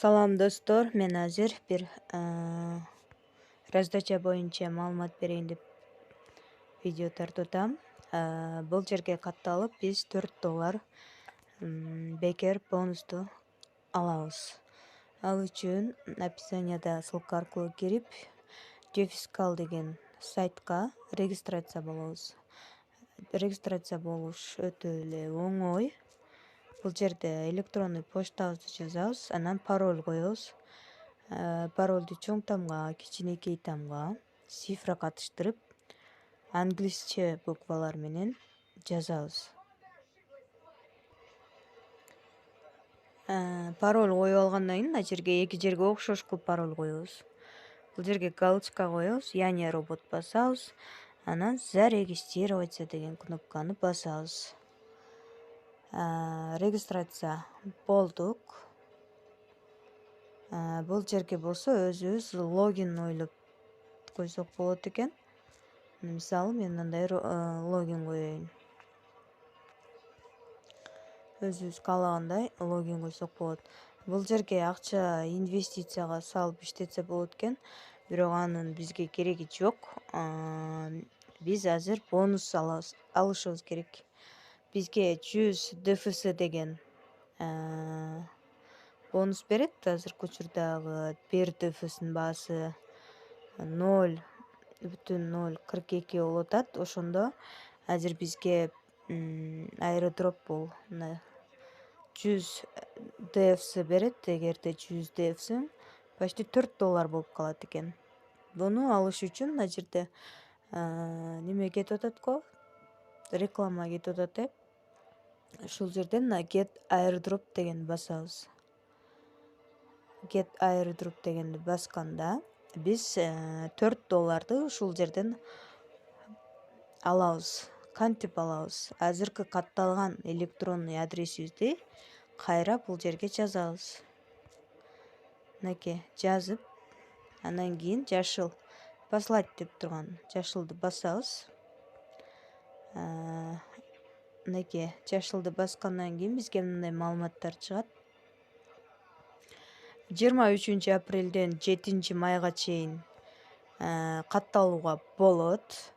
Салам достор, мен азыр бир раздача боюнча маалымат берейин деп видео тартып атам. Бул жерге катталып биз $4 бекер бонусту алабыз. Ал үчүн описанияда ссылка аркылуу кирип, Geofiskal деген сайтка регистрация болобуз. Регистрация болуш өтө эле оңой. Бул жерде электронный почтабызды жазабыз, анан пароль коебуз. Паролду чоң тамга, кичинекей тамга цифра катыштырып, англисче буквалар менен жазабыз. Пароль коюп алгандан кийин мына жерге эки жерге окшош кылып пароль коебуз. Бул жерге галочка коебуз, я не робот басабыз, анан зарегистрироваться деген кнопканы басабыз. Регистрация болдук. Бул жерге болсо өзүбүз логин ойлоп койсок болот экен. Мисалы мен мындай логин коеюн. Өзүбүз каалагандай логин койсок болот. Бул жерге акча инвестицияга салып иштетсе болот экен, бирок анын бизге кереги жок. Биз азыр бонус алышыбыз керек. Бизге 100 ДФС деген бонус берет. Азыркы учурдагы бир ДФСнын баасы 0,042 болуп атат. Ошондо азыр бизге аэродроп бул 100 ДФС берет. Эгерде 100 ДФС почти $4 болуп калат экен. Буну алыш үчүн мына жерде неме кетип атат го, реклама кетип атат. Ушул жерден Get Airdrop деген басабыз. Get Airdrop дегенди басканда биз $4 ушул жерден алабыз. Кантип алабыз? Азыркы катталган электронный адресибизди кайра бул жерге жазабыз. Мынакей жазып, анан кийин жашыл послать деп турган жашылды басабыз. Мынакей жашылды баскандан кийин бизге мындай маалыматтар чыгат. 23 апрелден 7 майга чейин катталууга болот.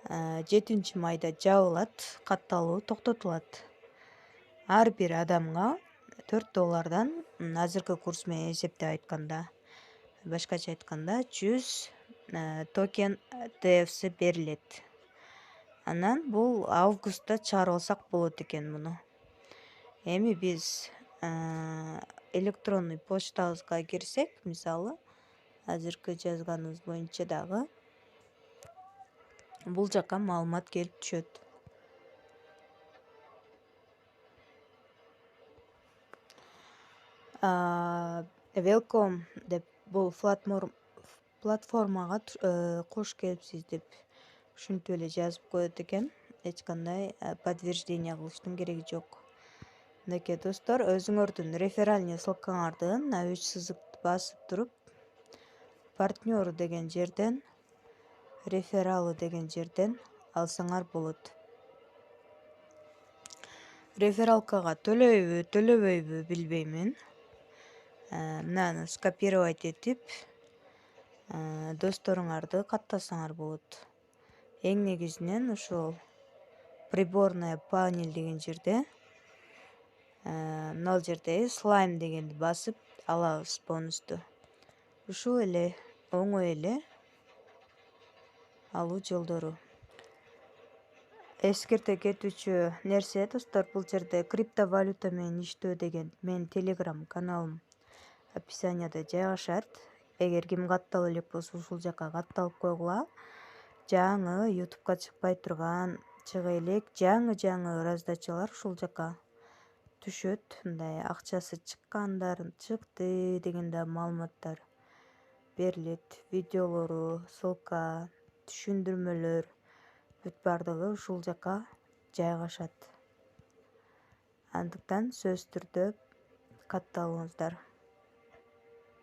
7 майда жабылат, катталуу токтотулат. Ар бир адамга $4 азыркы курс менен эсептеп айтканда, башкача айтканда 100 токен ДФС берилет. Анан бул августта чыгарып болот экен муну. Эми биз электронный почтабызга кирсек, мисалы, азыркы жазганыбыз боюнча дагы бул жака маалымат келип түшөт. Welcome деп бул платформага кош келипсиз деп ушинтип эле жазып коет экен. Эч кандай подтверждение кылыштын кереги жок. Мынакей достор, өзүңөрдүн реферальный ссылкаңарды мына 3 сызыкты басып туруп, партнеры деген жерден, рефералы деген жерден алсаңар болот. Рефералкага төлөбөйбү билбеймин. Мынаны скопировать этип досторуңарды каттасаңар болот. Эң негизинен ушул приборная панель деген жерде мына жерде слайм дегенди басып алабыз бонусту. Ушул эле оңой эле алуу жолдору. Эскерте кетүүчү нерсе достор, бул жерде криптовалюта менен иштөө деген менин Telegram каналым описанияда жайгашат. Эгер ким каттала элек болсо ушул жака катталып койгула. Жаңы YouTube'ка чыкпай турган, чыга элек жаңы раздачалар ушул жака түшөт. Мындай акчасы чыккандар, чыкты деген да маалыматтар берилет. Видеолору, ссылка, түшүндүрмөлөр бүт бардыгы ушул жака жайгашат. Андыктан сөзсүз түрдө катталыңыздар.